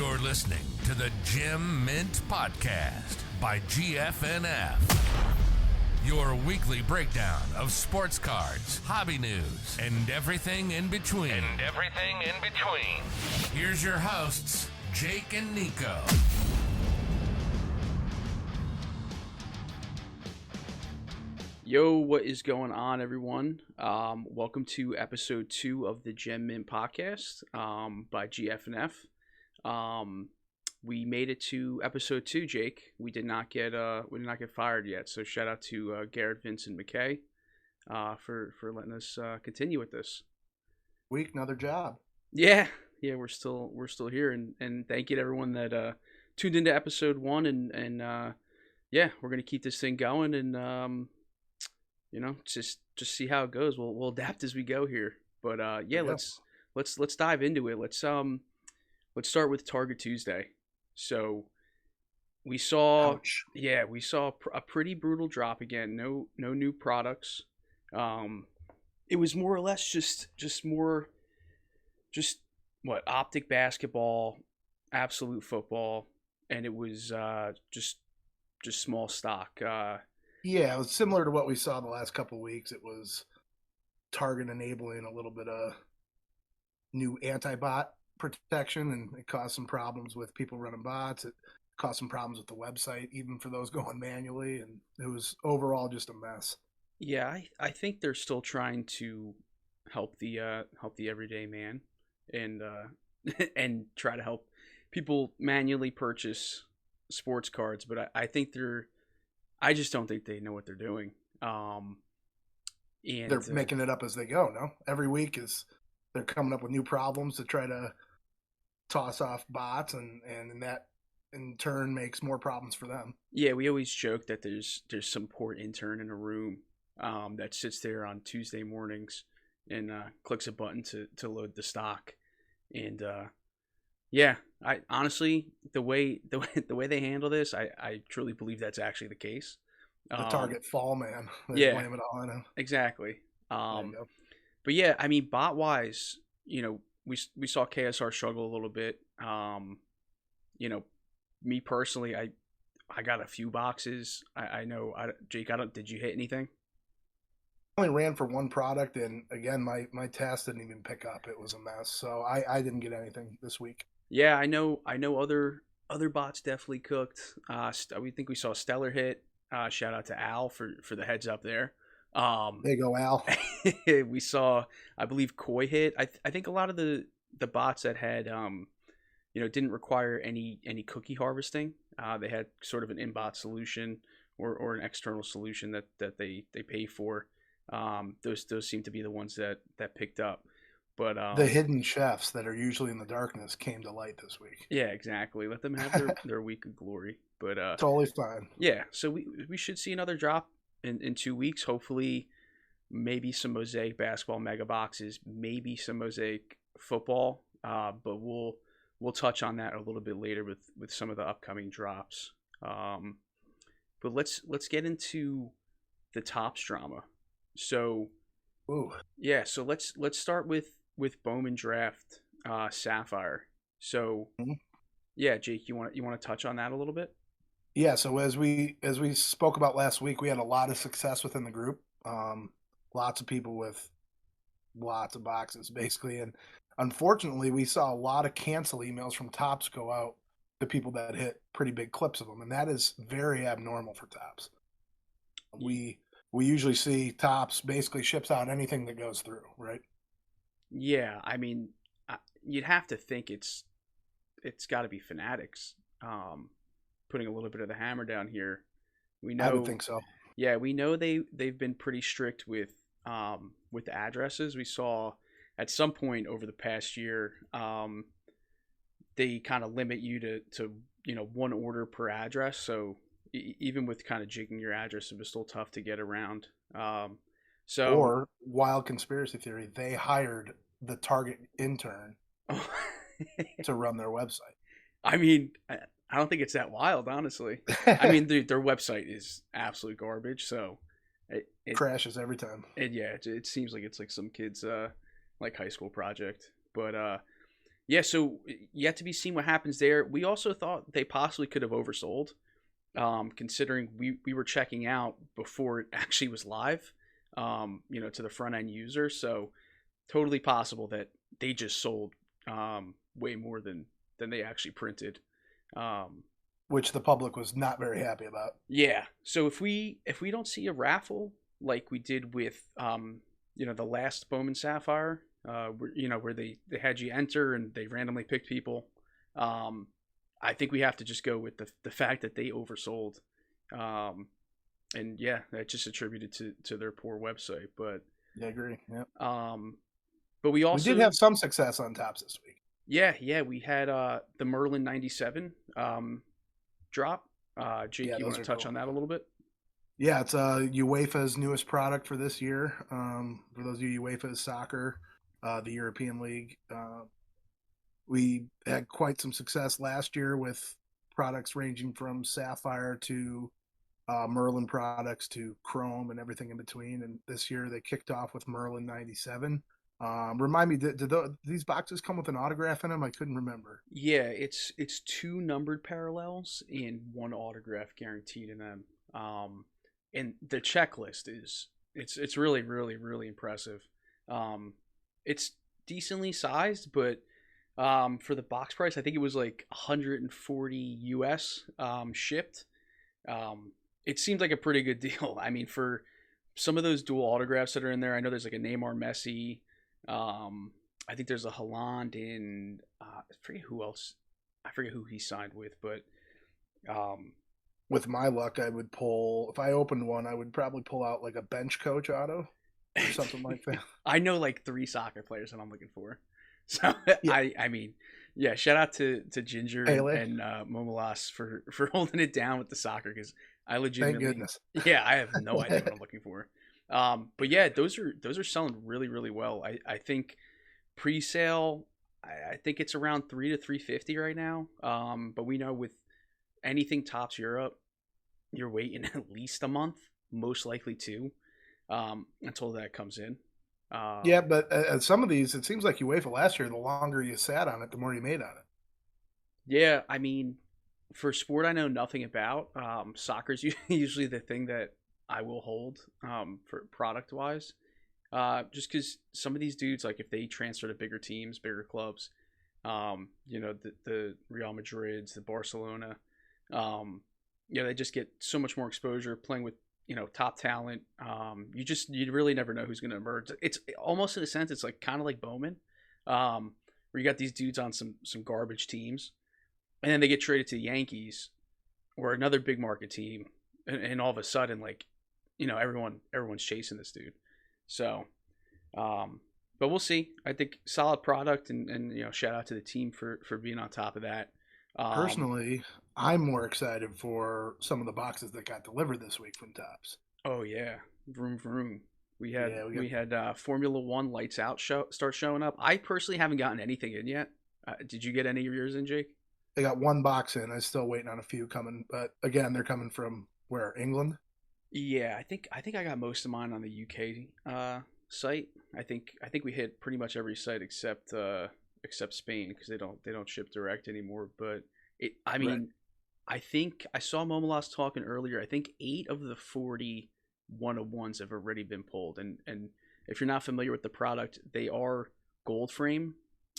You're listening to the Gem Mint Podcast by GFNF. Your weekly breakdown of sports cards, hobby news, and everything in between. Here's your hosts, Jake and Nico. Yo, what is going on, everyone? Welcome to episode 2 of the Gem Mint Podcast by GFNF. We made it to episode 2, Jake. We did not get fired yet, so shout out to Garrett, Vincent, McKay for letting us continue with this. Week, another job. Yeah, we're still here, and thank you to everyone that tuned into episode 1, and we're gonna keep this thing going, and just see how it goes. We'll adapt as we go here, but let's dive into it. Let's start with Target Tuesday. So we saw, Ouch. a pretty brutal drop again. No new products. It was more or less just what, Optic basketball, Absolute football, and it was just small stock. Yeah, it was similar to what we saw the last couple of weeks. It was Target enabling a little bit of new anti-bot protection, and it caused some problems with people running bots. It caused some problems with the website, even for those going manually, and it was overall just a mess. Yeah, I think they're still trying to help the everyday man, and and try to help people manually purchase sports cards, but I just don't think they know what they're doing. And They're making it up as they go, no? Every week they're coming up with new problems to try to toss off bots, and that in turn makes more problems for them. Yeah, we always joke that there's some poor intern in a room that sits there on Tuesday mornings and clicks a button to load the stock. And I honestly, the way they handle this, I truly believe that's actually the case. The Target fall man. Yeah, blame it all on him. Exactly. There you go. But yeah, I mean, bot wise, we saw KSR struggle a little bit. Me personally, I got a few boxes. I know, Jake, did you hit anything? I only ran for one product, and again, my test didn't even pick up. It was a mess, so I didn't get anything this week. Yeah, I know other bots definitely cooked. We think we saw Stellar hit. Shout out to Al for the heads up there. There you go, Al. We saw, I believe, Koi hit. I think a lot of the bots that had didn't require any cookie harvesting. They had sort of an in-bot solution or an external solution that they pay for. Those seem to be the ones that picked up. But the hidden chefs that are usually in the darkness came to light this week. Yeah, exactly. Let them have their week of glory. But totally fine. Yeah, so we should see another drop in 2 weeks. Hopefully, maybe some Mosaic basketball mega boxes, maybe some Mosaic football. But we'll touch on that a little bit later with some of the upcoming drops. But let's get into the Topps drama. So, ooh. Yeah, so let's start with Bowman Draft Sapphire. So, Yeah, Jake, you want to touch on that a little bit? Yeah, so as we spoke about last week, we had a lot of success within the group. Lots of people with lots of boxes, basically, and unfortunately, we saw a lot of cancel emails from Topps go out to people that hit pretty big clips of them, and that is very abnormal for Topps. We usually see Topps basically ships out anything that goes through, right? Yeah, I mean, you'd have to think it's got to be Fanatics putting a little bit of the hammer down here. We know, I would think so. Yeah, we know they've been pretty strict with addresses. We saw at some point over the past year, they kind of limit you to one order per address. So even with kind of jigging your address, it was still tough to get around. Or wild conspiracy theory, they hired the Target intern to run their website. I mean, I don't think it's that wild, honestly. I mean, their website is absolute garbage. So it crashes every time. And yeah, it seems like it's like some kid's like high school project. But Yeah, so yet to be seen what happens there. We also thought they possibly could have oversold, considering we were checking out before it actually was live, to the front end user. So totally possible that they just sold way more than they actually printed. Which the public was not very happy about. Yeah. So if we don't see a raffle like we did with the last Bowman Sapphire, where they had you enter and they randomly picked people, I think we have to just go with the fact that they oversold. And yeah, that's just attributed to their poor website. But I agree. Yeah. But we did have some success on Tops this week. Yeah, we had the Merlin 97 drop. Jake, you want to touch on that a little bit? Yeah, it's UEFA's newest product for this year. For those of you, UEFA is soccer, the European League. We had quite some success last year with products ranging from Sapphire to Merlin products to Chrome and everything in between. And this year they kicked off with Merlin 97. Remind me, did these boxes come with an autograph in them? I couldn't remember. Yeah, it's 2 numbered parallels and 1 autograph guaranteed in them. And the checklist it's really, really, really impressive. It's decently sized, but for the box price, I think it was like 140 US shipped. It seemed like a pretty good deal. I mean, for some of those dual autographs that are in there, I know there's like a Neymar, Messi. I think there's a Haaland in I forget who else. I forget who he signed with, but with my luck, I would pull, if I opened one, I would probably pull out like a bench coach auto or something like that. I know like 3 soccer players that I'm looking for. So yeah. I mean, yeah, shout out to Ginger and Momolas for holding it down with the soccer, because I legitimately, thank goodness. Yeah, I have no idea what I'm looking for. But yeah, those are selling really, really well. I think pre-sale, I think it's around $300 to $350 right now. But we know with anything Topps Europe, you're waiting at least a month, most likely 2, until that comes in. Yeah, but some of these, it seems like UEFA last year, the longer you sat on it, the more you made on it. Yeah, I mean, for sport I know nothing about, soccer's usually the thing that I will hold for product wise, just because some of these dudes, like if they transfer to bigger teams, bigger clubs, the Real Madrids, the Barcelona, they just get so much more exposure playing with top talent. You really never know who's going to emerge. It's almost, in a sense, it's like kind of like Bowman, where you got these dudes on some garbage teams, and then they get traded to the Yankees or another big market team, and all of a sudden, like, everyone's chasing this dude. So, but we'll see. I think solid product, and shout out to the team for being on top of that. Personally, I'm more excited for some of the boxes that got delivered this week from Topps. Oh yeah, vroom vroom. We had Formula One lights out start showing up. I personally haven't gotten anything in yet. Did you get any of yours in, Jake? I got 1 box in. I'm still waiting on a few coming, but again, they're coming from where? England? Yeah, I think I got most of mine on the UK site. I think we hit pretty much every site except Spain, because they don't ship direct anymore. But right. I think I saw Momolas talking earlier. I think 8 of the 40 101s have already been pulled, and if you're not familiar with the product, they are gold frame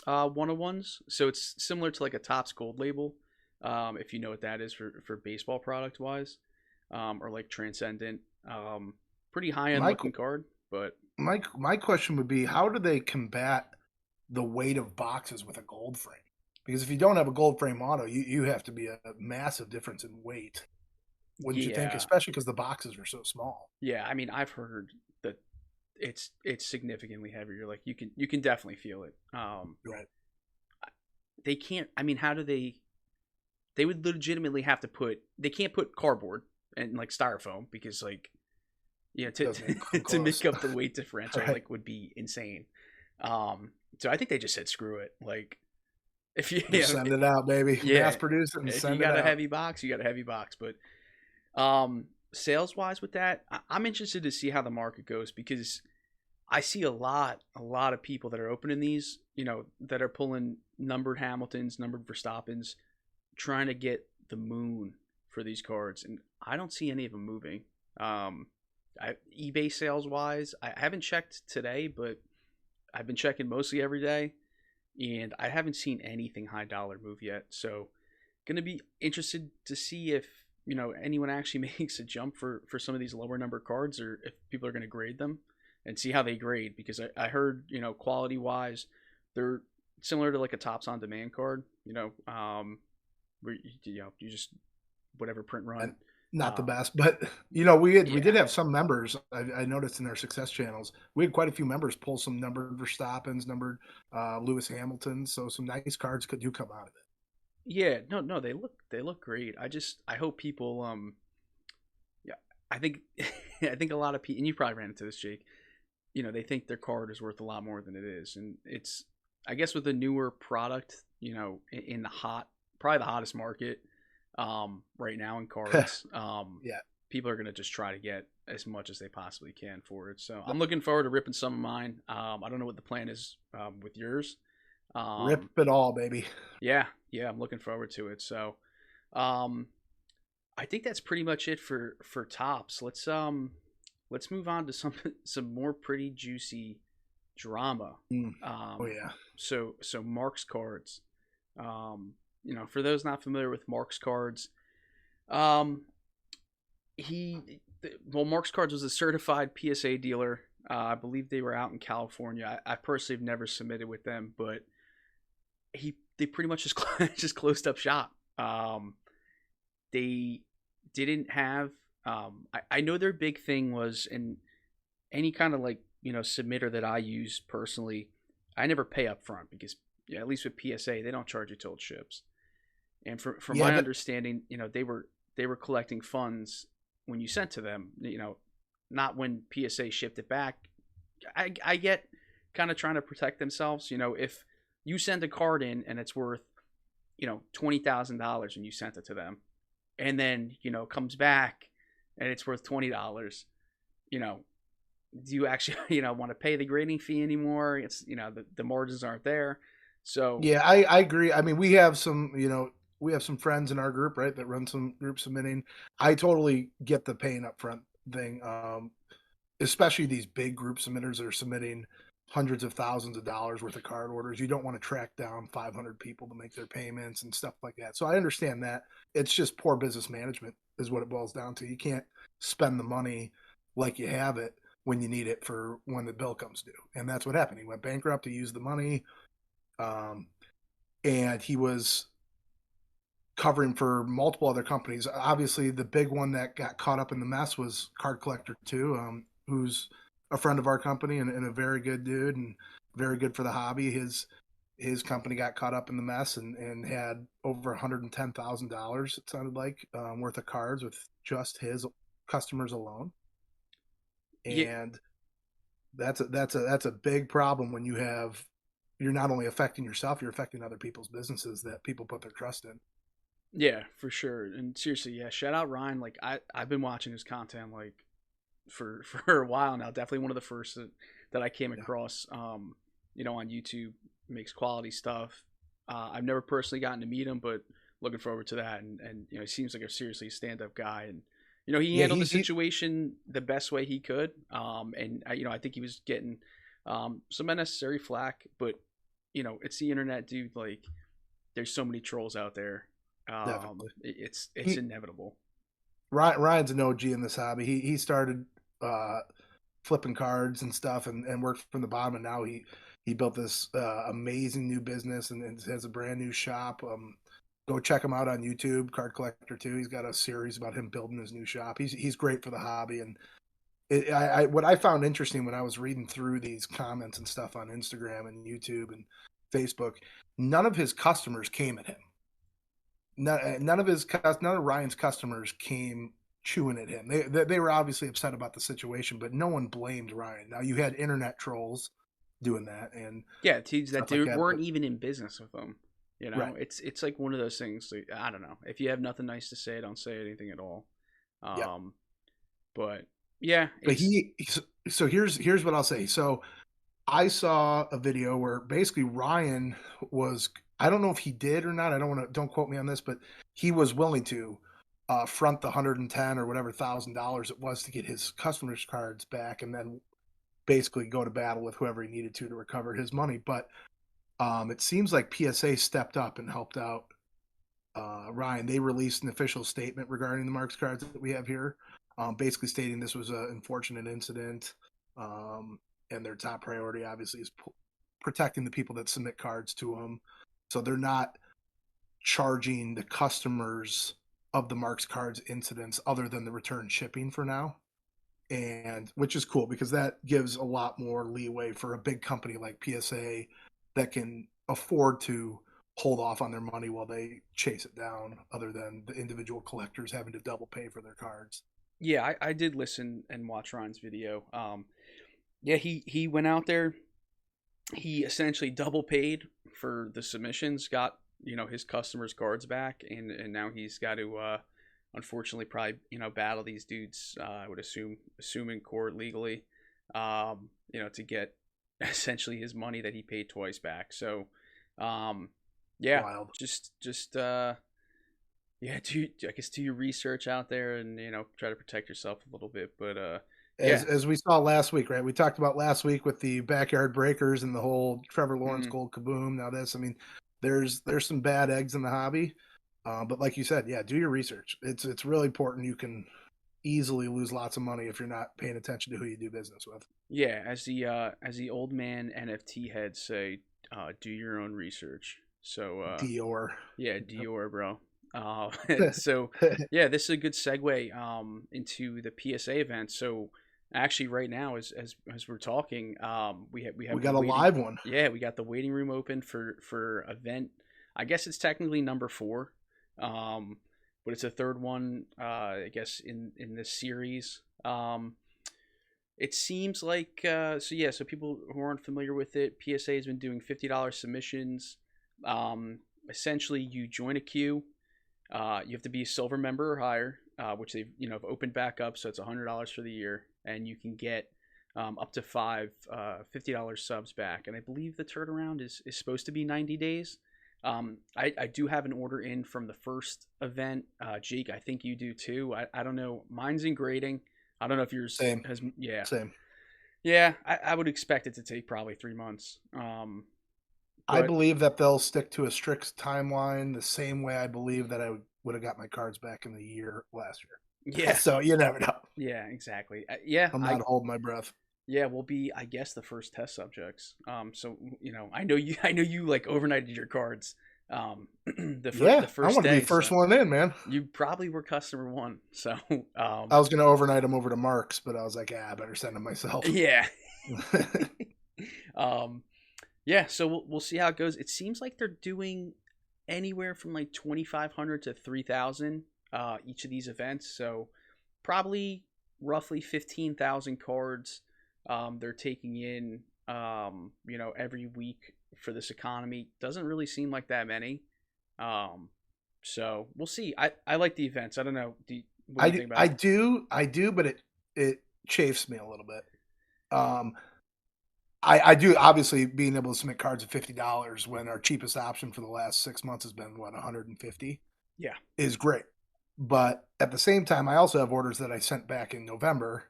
101s, so it's similar to like a Topps Gold label, if you know what that is for baseball product wise, or like Transcendent. Pretty high end looking card, but my question would be, how do they combat the weight of boxes with a gold frame? Because if you don't have a gold frame auto, you have to be a massive difference in weight, wouldn't you think? Especially because the boxes are so small. Yeah, I mean, I've heard that it's significantly heavier. Like you can definitely feel it. Right. They can't. I mean, how do they? They would legitimately have to they can't put cardboard and like styrofoam, because like, to make up the weight differential, right, like would be insane. So I think they just said screw it. Like, if you send it out, baby. Mass produce it and send it out. If you got a heavy box, you got a heavy box. But sales wise with that, I'm interested to see how the market goes, because I see a lot of people that are opening these, that are pulling numbered Hamiltons, numbered Verstappens, trying to get the moon for these cards, and I don't see any of them moving. eBay sales wise, I haven't checked today, but I've been checking mostly every day, and I haven't seen anything high dollar move yet. So, gonna be interested to see if anyone actually makes a jump for some of these lower number cards, or if people are gonna grade them and see how they grade, because I heard quality wise they're similar to like a Tops on Demand card, where you just whatever print run. Not the best, but we did have some members. I noticed in our success channels, we had quite a few members pull some numbered Verstappens, numbered Lewis Hamilton. So some nice cards do come out of it. Yeah, no, they look great. I hope people I think I think a lot of people, and you probably ran into this, Jake. They think their card is worth a lot more than it is, and it's, I guess, with a newer product, in probably the hottest market right now in cards. Yeah, people are gonna just try to get as much as they possibly can for it. So I'm looking forward to ripping some of mine. I don't know what the plan is with yours. Rip it all, baby. Yeah, I'm looking forward to it. So I think that's pretty much it for Tops. Let's move on to some more pretty juicy drama. Oh yeah. So Marx Cards. For those not familiar with Marx Cards, Marx Cards was a certified PSA dealer. I believe they were out in California. I personally have never submitted with them, but they pretty much just closed up shop. They didn't have. I know their big thing was, in any kind of submitter that I use personally, I never pay up front, because at least with PSA they don't charge you till it ships. And from my understanding, they were collecting funds when you sent to them, not when PSA shipped it back. I get kind of trying to protect themselves. If you send a card in and it's worth, $20,000 and you sent it to them, and then, comes back and it's worth $20, do you actually, want to pay the grading fee anymore? It's, the margins aren't there. So yeah, I agree. I mean, we have some friends in our group, right, that run some group submitting. I totally get the paying up front thing. Especially these big group submitters that are submitting hundreds of thousands of dollars worth of card orders. You don't want to track down 500 people to make their payments and stuff like that. So I understand that. It's just poor business management is what it boils down to. You can't spend the money like you have it when you need it for when the bill comes due. And that's what happened. He went bankrupt. He used the money. And he was covering for multiple other companies. Obviously, the big one that got caught up in the mess was Card Collector 2, who's a friend of our company and a very good dude and very good for the hobby. His company got caught up in the mess and had over $110,000, it sounded like, worth of cards with just his customers alone. And that's a big problem when you're not only affecting yourself, you're affecting other people's businesses that people put their trust in. Yeah, for sure. And seriously, yeah, shout out Ryan. I've been watching his content for a while now. Definitely one of the first that I came across on YouTube. Makes quality stuff. I've never personally gotten to meet him, but looking forward to that. And he seems like a seriously stand-up guy, and he handled the situation the best way he could. And I think he was getting some unnecessary flack, but it's the internet, dude. Like, there's so many trolls out there. It's inevitable. Ryan's an OG in this hobby. He started flipping cards and stuff and worked from the bottom, and now he built this amazing new business and has a brand new shop. Go check him out on YouTube, Card Collector 2. He's got a series about him building his new shop. He's great for the hobby. And what I found interesting when I was reading through these comments and stuff on Instagram and YouTube and Facebook, none of his customers came at him. None of Ryan's customers came chewing at him. They were obviously upset about the situation, but no one blamed Ryan. Now, you had internet trolls doing that, and teams that weren't even in business with him. Right. It's like one of those things. Like, I don't know. If you have nothing nice to say, don't say anything at all. But yeah. But so here's what I'll say. So I saw a video where basically Ryan was, I don't know if he did or not. Don't quote me on this, but he was willing to front the 110 or whatever $1,000 it was to get his customers' cards back, and then basically go to battle with whoever he needed to recover his money. But it seems like PSA stepped up and helped out Ryan. They released an official statement regarding the Marx cards that we have here, basically stating this was an unfortunate incident, and their top priority obviously is protecting the people that submit cards to them. So they're not charging the customers of the Marx cards incidents other than the return shipping for now. And which is cool because that gives a lot more leeway for a big company like PSA that can afford to hold off on their money while they chase it down, other than the individual collectors having to double pay for their cards. Yeah, I did listen and watch Ryan's video. Yeah, he went out there. He essentially double paid for the submissions, got his customers' cards back, and now he's got to unfortunately probably battle these dudes. I would assume in court legally, to get essentially his money that he paid twice back. So, yeah, Wild. just yeah, do your research out there and try to protect yourself a little bit. But as we saw last week, right? We talked about last week with the backyard breakers and the whole Trevor Lawrence gold kaboom. Now this, I mean, there's some bad eggs in the hobby, but like you said, yeah, do your research. It's really important. You can easily lose lots of money if you're not paying attention to who you do business with. Yeah, as the old man NFT heads say, do your own research. So Dior. Yeah, Dior, bro. So yeah, this is a good segue into the PSA event. So actually, right now, as we're talking, we got a live one. Yeah, we got the waiting room open for event. I guess it's technically number 4, but it's a third one. I guess in this series. It seems like so people who aren't familiar with it, PSA has been doing $50 submissions. Essentially, you join a queue. You have to be a silver member or higher, which they've have opened back up, so it's $100 for the year, and you can get up to 5 $50 subs back. And I believe the turnaround is supposed to be 90 days. I do have an order in from the first event. Jake, I think you do too. I don't know. Mine's in grading. I don't know if yours has. Yeah. Same. Yeah, I would expect it to take probably 3 months. I believe that they'll stick to a strict timeline the same way I believe that I would have got my cards back in the year last year. Yeah. So you never know. Yeah, exactly. Yeah. I'm not holding my breath. Yeah, we'll be, I guess, the first test subjects. So I know you like overnighted your cards. The first I want to be first one in, man. You probably were customer 1. So I was gonna overnight them over to Mark's, but I was like, I better send them myself. Yeah. Yeah, so we'll see how it goes. It seems like they're doing anywhere from like 2,500 to 3,000 each of these events. So probably roughly 15,000 cards they're taking in every week for this economy. Doesn't really seem like that many. So we'll see. I like the events. I don't know. What do you think about it? I do, but it chafes me a little bit. I do, obviously, being able to submit cards at $50 when our cheapest option for the last 6 months has been, $150? Yeah. Is great. But at the same time, I also have orders that I sent back in November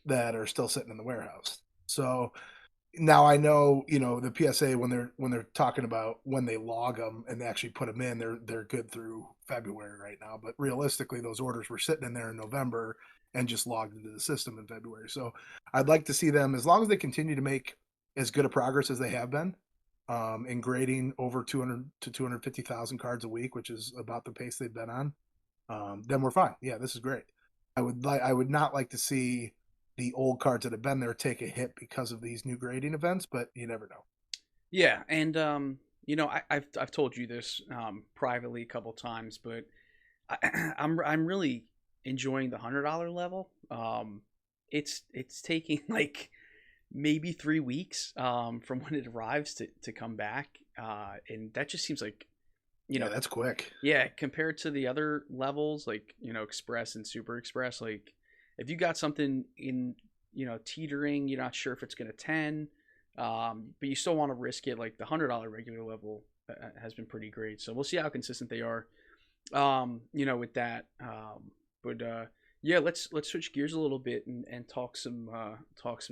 that are still sitting in the warehouse. So now I know, the PSA, when they're talking about when they log them and they actually put them in, they're good through February right now. But realistically, those orders were sitting in there in November and just logged into the system in February. So I'd like to see them, as long as they continue to make as good a progress as they have been, in grading over 200 to 250,000 cards a week, which is about the pace they've been on, then we're fine. Yeah, this is great. I would not like to see the old cards that have been there take a hit because of these new grading events, but you never know. Yeah, and I've told you this privately a couple times, but I'm really enjoying the $100 level. It's taking like maybe 3 weeks from when it arrives to come back, and that just seems like that's quick. Yeah, compared to the other levels like Express and Super Express, like if you got something in teetering, you're not sure if it's gonna 10, but you still want to risk it. Like the $100 regular level has been pretty great. So we'll see how consistent they are. With that. But yeah, let's switch gears a little bit and talk some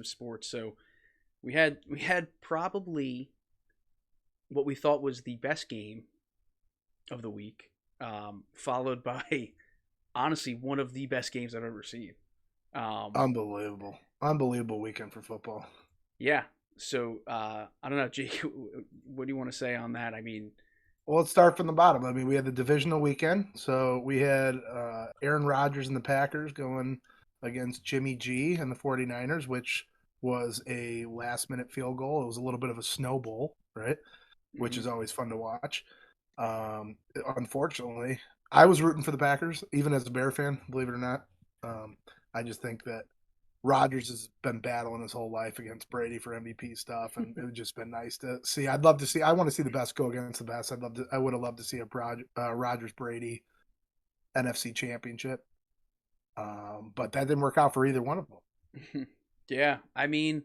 sports. So we had probably what we thought was the best game of the week, followed by honestly one of the best games I've ever seen. Unbelievable weekend for football. Yeah. So I don't know, Jake, what do you want to say on that? I mean, well, let's start from the bottom. I mean, we had the divisional weekend. So we had Aaron Rodgers and the Packers going against Jimmy G and the 49ers, which was a last-minute field goal. It was a little bit of a snowball, right? Which is always fun to watch. Unfortunately, I was rooting for the Packers, even as a Bear fan, believe it or not. I just think that Rodgers has been battling his whole life against Brady for MVP stuff, and it would just been nice to see. I want to see the best go against the best. I would have loved to see a Rodgers Brady NFC Championship, but that didn't work out for either one of them. Yeah, I mean,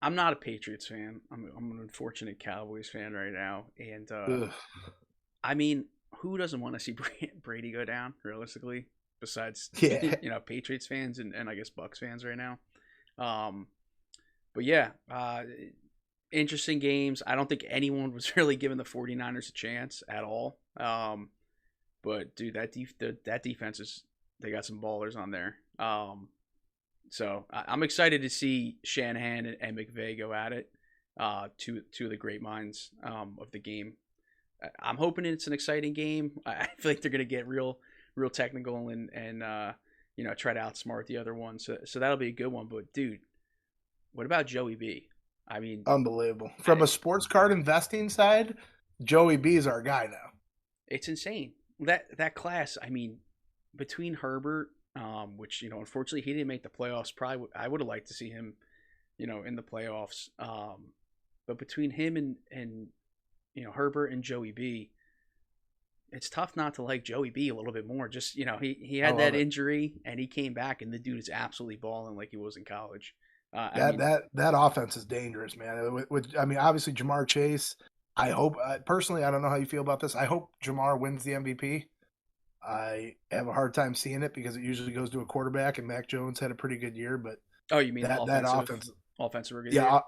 I'm not a Patriots fan. I'm an unfortunate Cowboys fan right now, and I mean, who doesn't want to see Brady go down realistically? Besides, Patriots fans and I guess Bucks fans right now. But yeah, interesting games. I don't think anyone was really giving the 49ers a chance at all. But dude, that defense they got some ballers on there. So I'm excited to see Shanahan and McVay go at it. Two of the great minds of the game. I'm hoping it's an exciting game. I feel like they're gonna get real technical and try to outsmart the other one. So that'll be a good one. But dude, what about Joey B? I mean, unbelievable. From a sports card investing side, Joey B is our guy now. It's insane. That class, I mean, between Herbert, which unfortunately he didn't make the playoffs. Probably I would have liked to see him, in the playoffs. But between him and Herbert and Joey B, it's tough not to like Joey B a little bit more. Just, he had that injury and he came back and the dude is absolutely balling like he was in college. That offense is dangerous, man. Obviously Jamar Chase, I hope, personally, I don't know how you feel about this. I hope Jamar wins the MVP. I have a hard time seeing it because it usually goes to a quarterback and Mac Jones had a pretty good year, but you mean that offensive rookie? Yeah.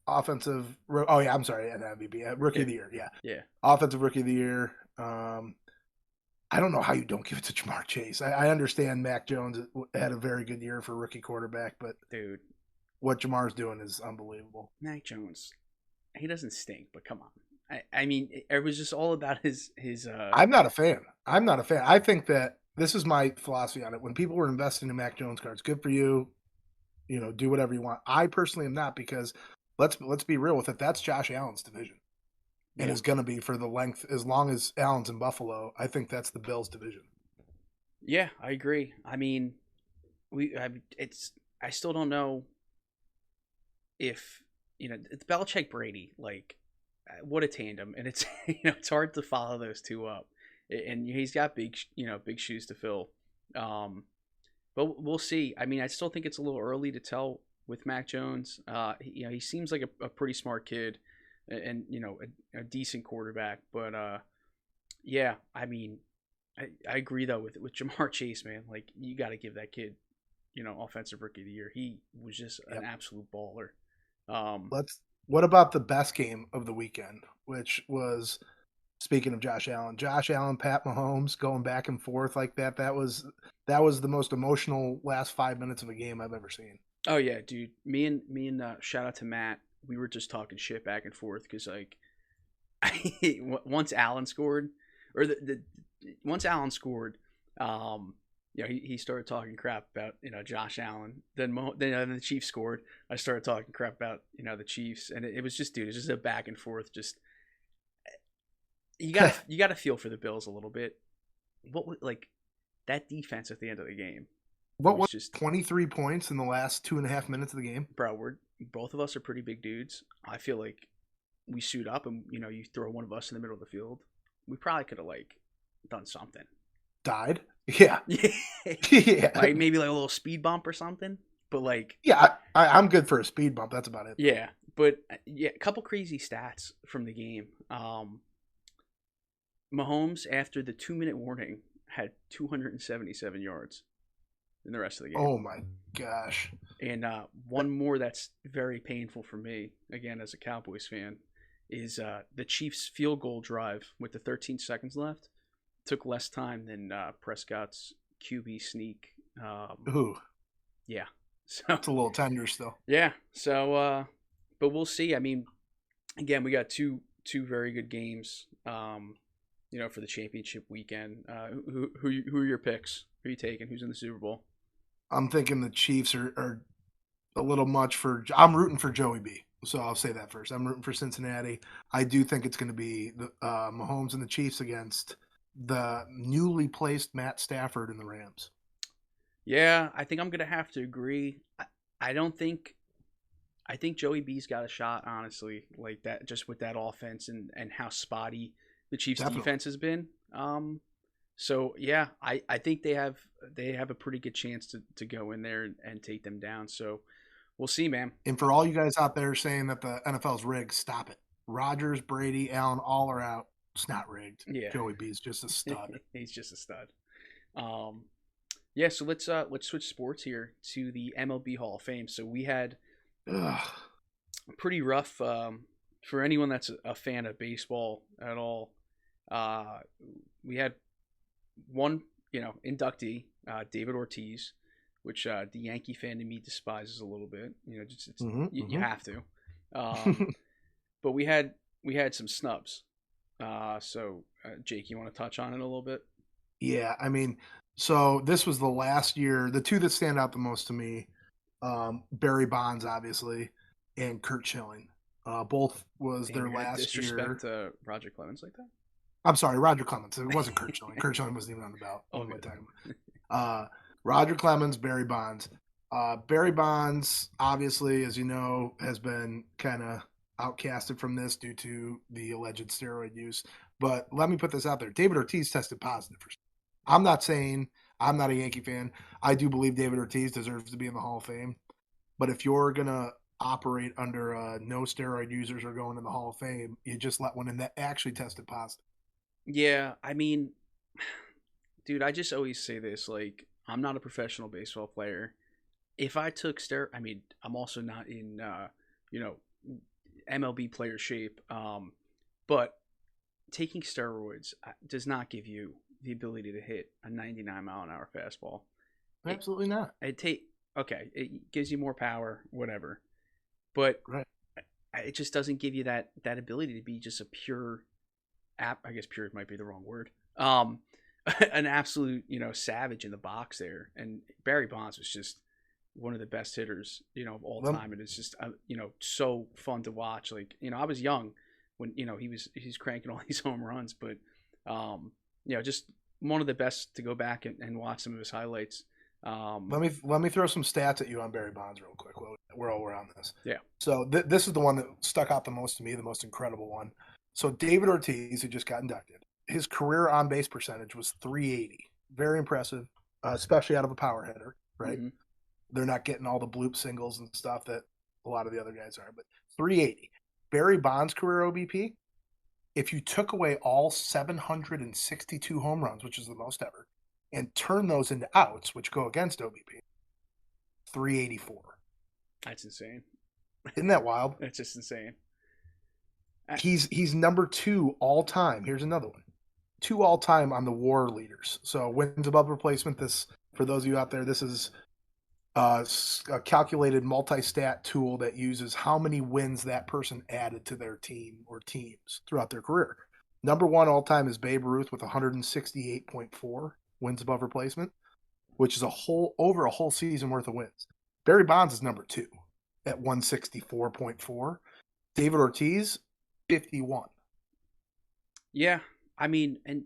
Offensive. Oh yeah. I'm sorry. An MVP, rookie of the year. Yeah. Yeah. Offensive rookie of the year. I don't know how you don't give it to Jamar Chase. I understand Mac Jones had a very good year for rookie quarterback, but dude, what Jamar's doing is unbelievable. Mac Jones, he doesn't stink, but come on. I mean, it was just all about his. I'm not a fan. I think that this is my philosophy on it. When people were investing in Mac Jones cards, good for you. Do whatever you want. I personally am not, because let's be real with it. That's Josh Allen's division. And is going to be for the length, as long as Allen's in Buffalo. I think that's the Bills' division. Yeah, I agree. I mean, I still don't know if it's Belichick Brady, like what a tandem, and it's it's hard to follow those two up, and he's got big shoes to fill. But we'll see. I mean, I still think it's a little early to tell with Mac Jones. He seems like a pretty smart kid. And a decent quarterback, but yeah, I mean, I agree though with Jamar Chase, man. Like, you got to give that kid, offensive rookie of the year. He was just an absolute baller. What about the best game of the weekend, which was, speaking of Josh Allen, Pat Mahomes going back and forth like that. That was the most emotional last 5 minutes of a game I've ever seen. Oh yeah, dude. Me and shout out to Matt. We were just talking shit back and forth because, like, once Allen scored, he started talking crap about Josh Allen. Then the Chiefs scored. I started talking crap about the Chiefs, and it was just, dude, it's just a back and forth. Just you got to feel for the Bills a little bit. Like that defense at the end of the game. What was just 23 points in the last 2.5 minutes of the game, bro? Both of us are pretty big dudes. I feel like we suit up and you throw one of us in the middle of the field, we probably could have done something. Died? Yeah. Yeah. Maybe a little speed bump or something. But yeah, I'm good for a speed bump. That's about it. Yeah, But yeah, a couple crazy stats from the game. Mahomes, after the 2-minute warning, had 277 yards in the rest of the game. Oh my gosh! And one more that's very painful for me, again as a Cowboys fan, is the Chiefs' field goal drive with the 13 seconds left took less time than Prescott's QB sneak. Ooh, Yeah, so it's a little tender still. yeah. So, but we'll see. I mean, again, we got two very good games. For the championship weekend. Who are your picks? Who are you taking? Who's in the Super Bowl? I'm thinking the Chiefs are a little much for. I'm rooting for Joey B. So I'll say that first. I'm rooting for Cincinnati. I do think it's going to be the Mahomes and the Chiefs against the newly placed Matt Stafford and the Rams. Yeah, I think I'm going to have to agree. I think Joey B's got a shot, honestly, like that, just with that offense and how spotty the Chiefs' defense has been. So yeah, I think they have a pretty good chance to go in there and take them down. So we'll see, man. And for all you guys out there saying that the NFL's rigged, stop it. Rodgers, Brady, Allen, all are out. It's not rigged. Yeah, Joey B's just a stud. He's just a stud. Yeah. So let's switch sports here to the MLB Hall of Fame. So we had pretty rough for anyone that's a fan of baseball at all. We had one, inductee, David Ortiz, which the Yankee fan in me despises a little bit. You have to. But we had some snubs. So Jake, you want to touch on it a little bit? Yeah, I mean, so this was the last year. The two that stand out the most to me, Barry Bonds, obviously, and Curt Schilling. Both was their last disrespect to Roger Clemens like that? I'm sorry, Roger Clemens. It wasn't Curt Schilling. Curt Schilling wasn't even on the ballot. Oh, Roger Clemens, Barry Bonds. Barry Bonds, obviously, as you know, has been kind of outcasted from this due to the alleged steroid use. But let me put this out there. David Ortiz tested positive. I'm not saying I'm not a Yankee fan. I do believe David Ortiz deserves to be in the Hall of Fame. But if you're going to operate under no steroid users are going in the Hall of Fame, you just let one in that actually tested positive. Yeah, I mean, dude, I just always say this, like, I'm not a professional baseball player. If I took I'm also not in, MLB player shape. But taking steroids does not give you the ability to hit a 99-mile-an-hour fastball. Absolutely not. It gives you more power, whatever. But right. It just doesn't give you that ability to be just a pure I guess pure might be the wrong word. An absolute, savage in the box there. And Barry Bonds was just one of the best hitters, of all time. And it's just, so fun to watch. Like, I was young when, he's cranking all these home runs, but, just one of the best to go back and watch some of his highlights. Let me throw some stats at you on Barry Bonds real quick. We're all around this. Yeah. So this is the one that stuck out the most to me, the most incredible one. So David Ortiz, who just got inducted, his career on base percentage was .380. Very impressive, especially out of a power hitter, right? Mm-hmm. They're not getting all the bloop singles and stuff that a lot of the other guys are, but .380. Barry Bonds' career OBP, if you took away all 762 home runs, which is the most ever, and turn those into outs, which go against OBP, .384. That's insane. Isn't that wild? That's just insane. He's number 2 all time. Here's another one. 2 all time on the WAR leaders. So wins above replacement. This, for those of you out there, this is a calculated multi-stat tool that uses how many wins that person added to their team or teams throughout their career. Number 1 all time is Babe Ruth with 168.4 wins above replacement, which is over a whole season worth of wins. Barry Bonds is number 2 at 164.4. David Ortiz, 51. Yeah, I mean, and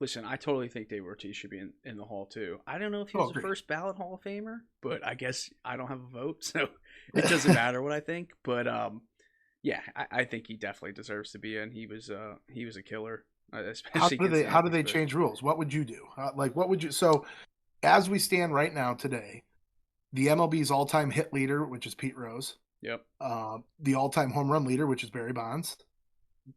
listen, I totally think David Ortiz should be in the Hall too. I don't know if he was a first ballot Hall of Famer, but I guess I don't have a vote, so it doesn't matter what I think. But yeah, I think he definitely deserves to be in. He was a killer. Especially how do they change rules? What would you do? What would you? So, as we stand right now today, the MLB's all-time hit leader, which is Pete Rose, Yep. The all-time home run leader, which is Barry Bonds,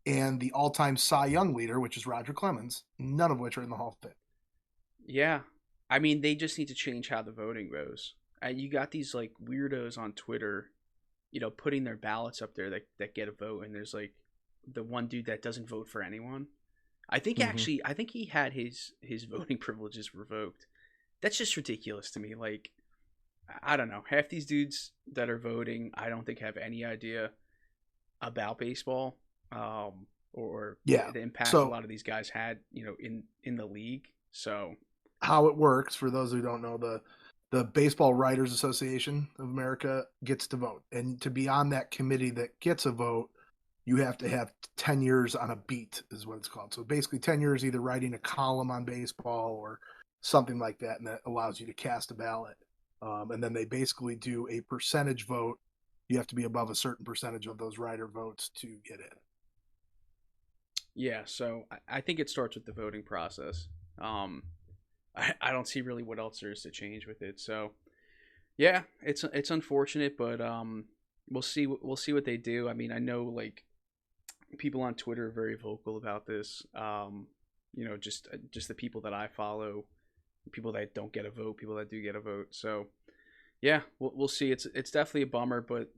and the all-time Cy Young leader, which is Roger Clemens, none of which are in the Hall of Fame. Yeah. I mean, they just need to change how the voting goes. You got these like weirdos on Twitter, putting their ballots up there that get a vote, and there's like the one dude that doesn't vote for anyone. I think I think he had his voting privileges revoked. That's just ridiculous to me. Like, I don't know. Half these dudes that are voting, I don't think have any idea about baseball, or the impact a lot of these guys had, in the league. So how it works, for those who don't know, the Baseball Writers Association of America gets to vote, and to be on that committee that gets a vote, you have to have 10 years on a beat, is what it's called. So basically 10 years either writing a column on baseball or something like that, and that allows you to cast a ballot. And then they basically do a percentage vote. You have to be above a certain percentage of those writer votes to get in. Yeah, so I think it starts with the voting process. I don't see really what else there is to change with it. So yeah, it's unfortunate, but we'll see what they do. I mean, I know like people on Twitter are very vocal about this. Just the people that I follow, people that don't get a vote, people that do get a vote. So yeah, we'll see. It's definitely a bummer, but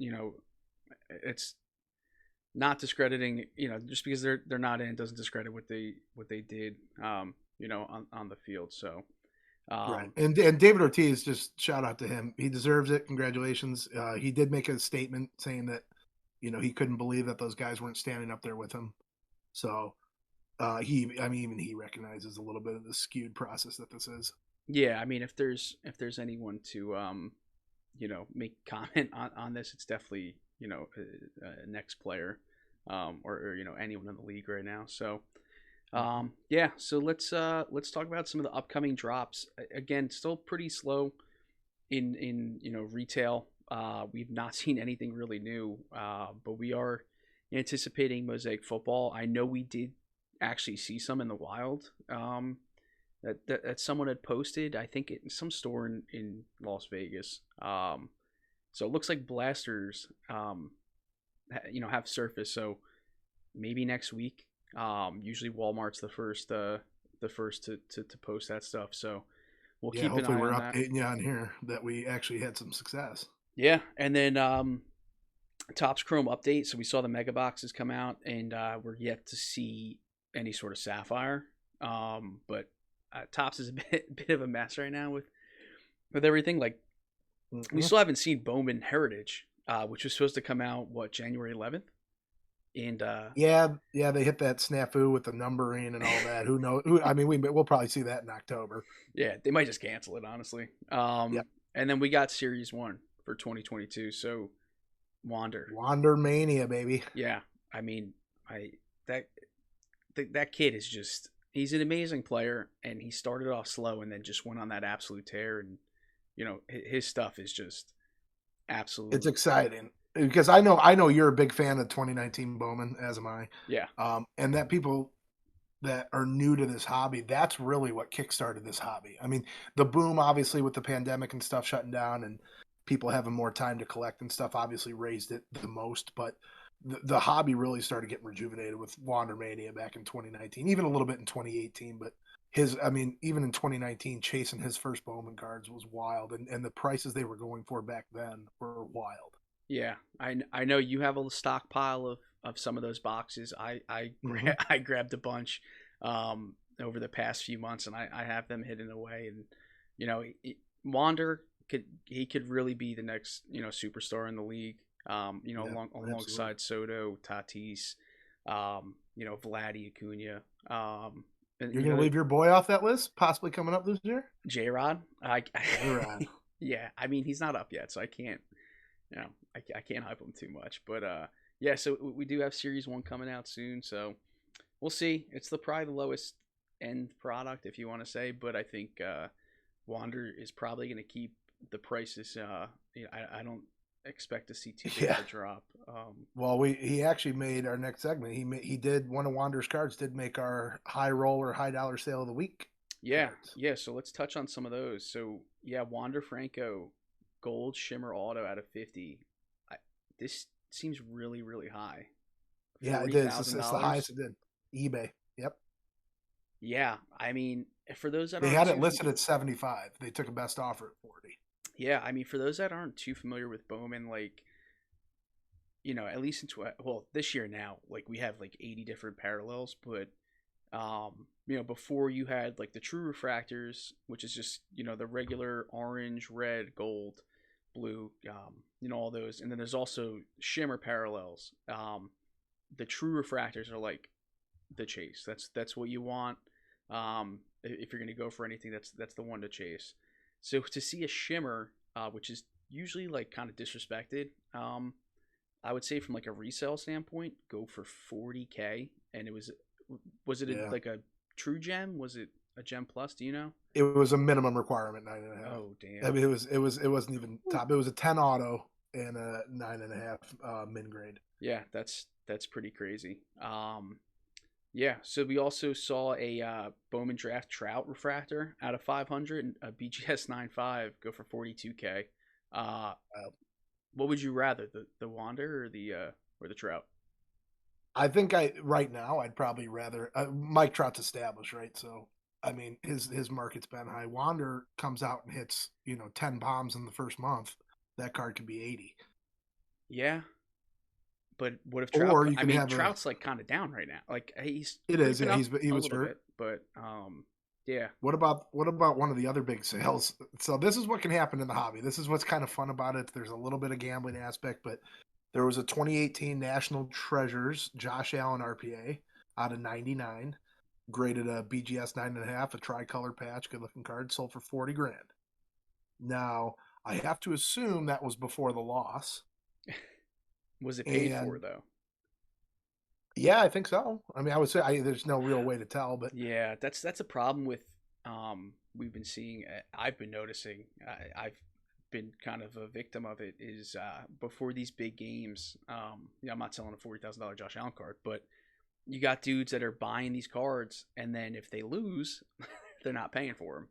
it's not discrediting. Just because they're not in doesn't discredit what they did. On the field. So right. And David Ortiz, just shout out to him. He deserves it. Congratulations. He did make a statement saying that he couldn't believe that those guys weren't standing up there with him. So even he recognizes a little bit of the skewed process that this is. Yeah, I mean, if there's anyone to make comment on this, it's definitely next player, or anyone in the league right now. So yeah, so let's talk about some of the upcoming drops. Again, still pretty slow in retail. We've not seen anything really new, but we are anticipating Mosaic Football. I know we did actually see some in the wild, that someone had posted, I think in some store in Las Vegas. So it looks like blasters have surfaced, so maybe next week. Usually Walmart's the first to post that stuff, so we'll keep an eye on that. Hopefully we're updating you on here that we actually had some success. Yeah, and then Topps Chrome update. So we saw the mega boxes come out, and we're yet to see any sort of sapphire. But Topps is a bit of a mess right now with everything. Like we still haven't seen Bowman Heritage, which was supposed to come out January 11th. And yeah, they hit that snafu with the numbering and all that. Who knows? I mean, we'll probably see that in October. Yeah, they might just cancel it, honestly. Yep. And then we got Series 1 for 2022. So Wander Mania, baby. Yeah, I mean, that kid is he's an amazing player, and he started off slow and then just went on that absolute tear, and his stuff is just absolutely. It's exciting. Because I know you're a big fan of 2019 Bowman, as am I. Yeah. And that people that are new to this hobby, that's really what kickstarted this hobby. I mean, the boom, obviously, with the pandemic and stuff shutting down and people having more time to collect and stuff, obviously raised it the most. But the hobby really started getting rejuvenated with Wander Mania back in 2019, even a little bit in 2018. But even in 2019, chasing his first Bowman cards was wild. And the prices they were going for back then were wild. Yeah, I know you have a stockpile of some of those boxes. I grabbed a bunch over the past few months, and I have them hidden away. And Wander could really be the next superstar in the league. Alongside Soto, Tatis, Vladdy, Acuna. You're gonna leave your boy off that list, possibly coming up this year? J-Rod. J-Rod. Yeah, I mean he's not up yet, so I can't. I can't hype them too much, but yeah. So we do have Series 1 coming out soon, so we'll see. It's probably the lowest end product, if you want to say, but I think Wander is probably going to keep the prices. I don't expect to see too big of a drop. Well, he actually made our next segment. He did one of Wander's cards. Did make our high roller, high dollar sale of the week. Yeah, cards. Yeah. So let's touch on some of those. So yeah, Wander Franco. Gold Shimmer Auto out of 50. this seems really, really high. Yeah, it is. It's the highest it did. eBay. Yep. Yeah, I mean, for those that They aren't had it listed at 75. They took a best offer at 40. yeah, I mean, for those that aren't too familiar with Bowman, like, you know, at least well, this year now, like we have like 80 different parallels, but you know, before you had like the true refractors, which is just, you know, the regular orange, red, gold, blue, you know, all those, and then there's also shimmer parallels. The true refractors are like the chase. That's what you want. If you're gonna go for anything, that's the one to chase. So to see a shimmer, which is usually like kind of disrespected, I would say from like a resale standpoint, go for 40K. And was it like a true gem? Was it a gem plus? Do you know? It was a minimum requirement 9.5. Oh damn! I mean, it wasn't even top. It was a 10 auto and a 9.5 min grade. Yeah, that's pretty crazy. Yeah, so we also saw a Bowman Draft Trout refractor out of 500, a BGS 9.5 go for 42K. What would you rather, the Wander or the Trout? I think right now I'd probably rather Mike Trout's established, right? So I mean his market's been high. Wander comes out and hits 10 bombs in the first month. That card could be 80. Yeah, but what if Trout? Or you I can mean, have Trout's like kind of down right now. Like he's it is. creeping Yeah, up he a was little hurt. bit, but yeah. What about one of the other big sales? So this is what can happen in the hobby. This is what's kind of fun about it. There's a little bit of gambling aspect, but there was a 2018 National Treasures Josh Allen RPA out of 99, graded a BGS 9.5, a tricolor patch, good looking card, sold for 40 grand. Now I have to assume that was before the loss. Was it paid for though? Yeah, I think so. I mean, I would say there's no real way to tell, but yeah, that's a problem with we've been seeing. I've been noticing. I've been kind of a victim of it. Is before these big games. I'm not selling a $40,000 Josh Allen card, but you got dudes that are buying these cards, and then if they lose, they're not paying for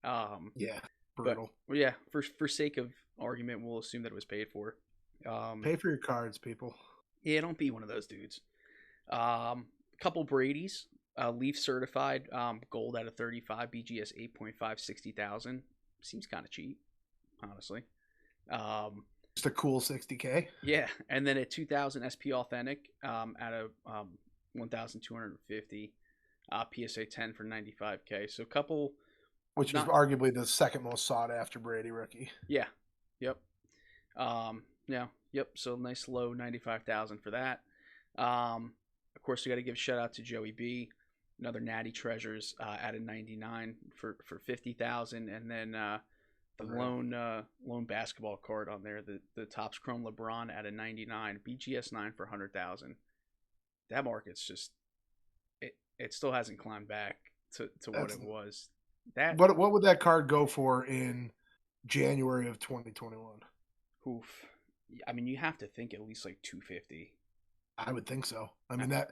them. Yeah, brutal. But yeah, for sake of argument, we'll assume that it was paid for. Pay for your cards, people. Yeah, don't be one of those dudes. Couple Brady's, Leaf certified, gold out of 35, BGS 8.5, 60,000. Seems kind of cheap, honestly. Just a cool 60K. Yeah, and then a 2000 SP Authentic, out of 1,250, PSA 10 for 95K. So a couple, which is arguably the second most sought after Brady rookie. Yeah. Yep. Yeah. Yep. So nice low 95,000 for that. Of course, we got to give a shout out to Joey B, another Natty Treasures out of 99 for 50,000, and then the lone basketball card on there, the Topps Chrome LeBron out of 99, BGS 9 for 100,000. That market's just it still hasn't climbed back to what it was. What would that card go for in January of 2021? Oof. I mean, you have to think at least like 250. I would think so. I mean the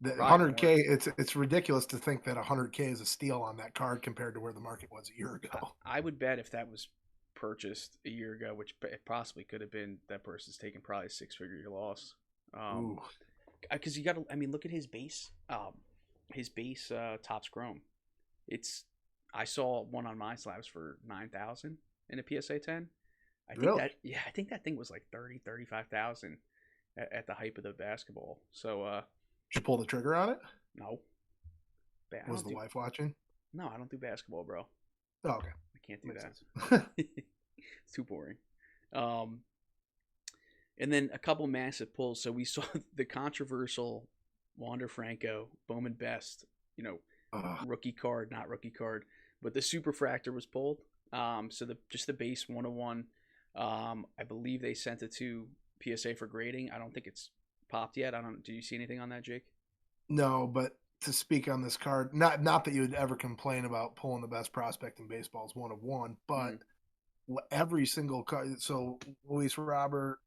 100K. It's ridiculous to think that 100K is a steal on that card compared to where the market was a year ago. I would bet if that was purchased a year ago, which it possibly could have been, that person's taking probably a 6-figure loss. Because you got to. I mean, look at his base. His base Topps Chrome. I saw one on my slabs for 9,000 in a PSA 10. I think that thing was like 35,000 at the hype of the basketball. So did you pull the trigger on it? No. Was the wife watching? No, I don't do basketball, bro. Oh, okay. I can't do Makes that. It's too boring. And then a couple massive pulls. So we saw the controversial Wander Franco Bowman Best, rookie card, not rookie card, but the Superfractor was pulled. So just the base 101. I believe they sent it to PSA for grading. I don't think it's popped yet. Do you see anything on that, Jake? No, but to speak on this card, not that you would ever complain about pulling the best prospect in baseball as 1 of 1, but every single card. So Luis Robert,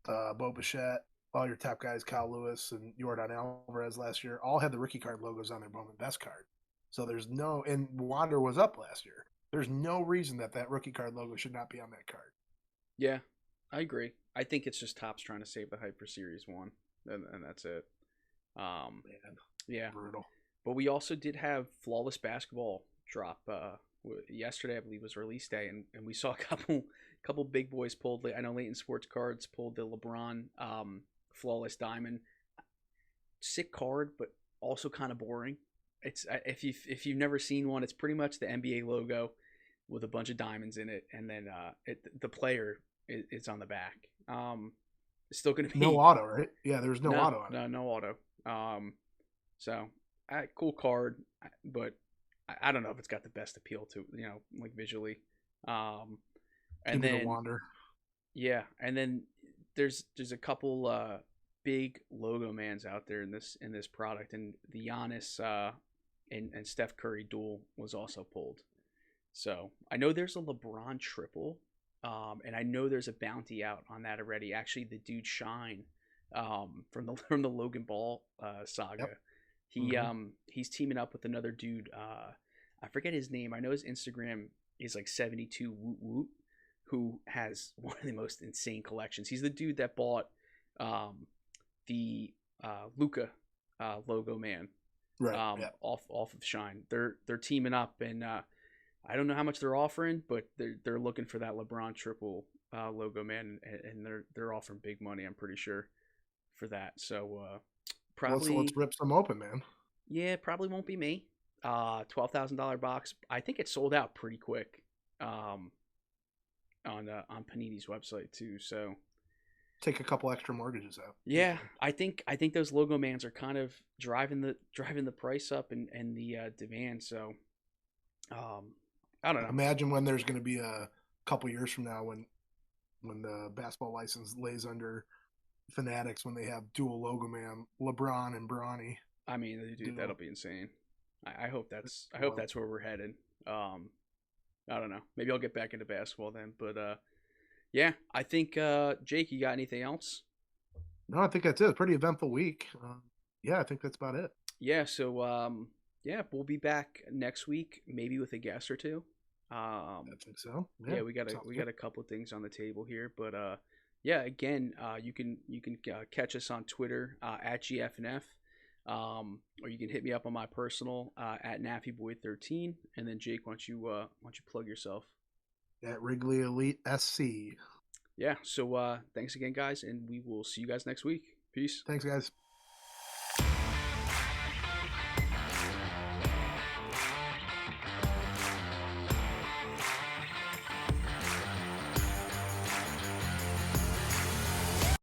Bo Bichette, all your top guys, Kyle Lewis and Yordan Alvarez last year, all had the rookie card logos on their Bowman Best card. So and Wander was up last year. There's no reason that rookie card logo should not be on that card. Yeah. I agree. I think it's just Topps trying to save the hype for Series 1, and that's it. Man, Yeah. brutal. But we also did have Flawless Basketball drop yesterday, I believe, was release day, and we saw a couple big boys pulled. I know Leighton Sports Cards pulled the LeBron Flawless Diamond. Sick card, but also kind of boring. It's if you've never seen one, it's pretty much the NBA logo with a bunch of diamonds in it, and then the player is on the back. It's still going to be No auto, right? Yeah, there's no auto on it. No auto. So cool card, but I don't know if it's got the best appeal to, like visually. And Give me then the wander. yeah, and then there's a couple big logo mans out there in this product, and the Giannis and Steph Curry duel was also pulled. So I know there's a LeBron triple, and I know there's a bounty out on that already. Actually, the dude Shine, from the Logan Ball saga, he's teaming up with another dude. I forget his name. I know his Instagram is like 72 woot woot, who has one of the most insane collections. He's the dude that bought the Luca logo man, Right. off of Shine. They're teaming up, and I don't know how much they're offering, but they're looking for that LeBron triple logo man, and they're offering big money, I'm pretty sure, for that. So probably Let's rip some open, man. Yeah, probably won't be me. $12,000 box. I think it sold out pretty quick. On Panini's website too. So Take a couple extra mortgages out. yeah, I think those logo mans are kind of driving the price up and the demand. So I don't know. Imagine when there's going to be a couple years from now when the basketball license lays under Fanatics, when they have dual logo man, LeBron and Bronny. I mean, dude, that'll be insane. I hope that's where we're headed. I don't know. Maybe I'll get back into basketball then. But yeah, I think Jake, you got anything else? No, I think that's it. Pretty eventful week. Yeah, I think that's about it. Yeah. So yeah, we'll be back next week, maybe with a guest or two. I think so. Yeah, we got a couple of things on the table here, but yeah, again, you can catch us on Twitter at GFNF, or you can hit me up on my personal at NaffyBoy13, and then Jake, why don't you plug yourself? At Wrigley Elite SC. Yeah, so thanks again, guys, and we will see you guys next week. Peace. Thanks, guys.